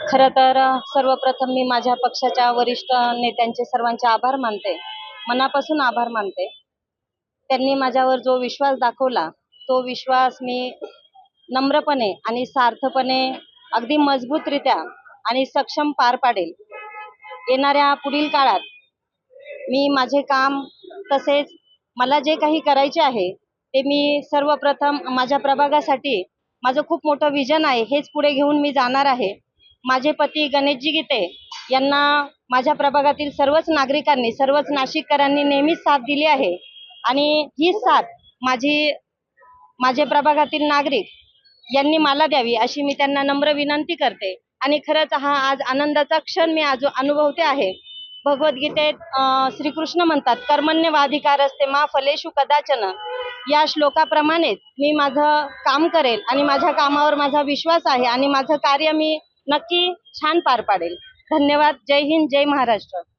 खरं तर सर्वप्रथम मी माझ्या पक्षाच्या वरिष्ठ नेत्यांचे सर्वांचे आभार मानते. मनापासून आभार मानते. त्यांनी माझ्यावर जो विश्वास दाखवला, तो विश्वास मी नम्रपणे आणि सार्थपणे अगदी मजबूतरित्या आणि सक्षम पार पाडेल. येणाऱ्या पुढील काळात मी माझे काम तसेच मला जे काही करायचे आहे, ते मी सर्वप्रथम माझ्या प्रभागासाठी माझं खूप मोठं विजन आहे. हेच पुढे घेऊन मी जाणार आहे. माझे पती गणेशजी गीते यांना माझ्या प्रभागातील सर्वच नागरिकांनी, सर्वच नाशिककरांनी नेहमीच साथ दिली आहे आणि ही साथ माझे प्रभागातील नागरिक यांनी मला द्यावी अशी मी त्यांना नम्र विनंती करते. आणि खरंच हा आज आनंदाचा क्षण मी आज अनुभवते आहे. भगवद्गीतेत श्रीकृष्ण म्हणतात, कर्मण्येवाधिकारस्ते मा फलेषु कदाचन. या श्लोकाप्रमाणेच मी माझं काम करेल आणि माझ्या कामावर माझा विश्वास आहे आणि माझं कार्य मी नक्की छान पार पाडेल. धन्यवाद. जय हिंद, जय महाराष्ट्र.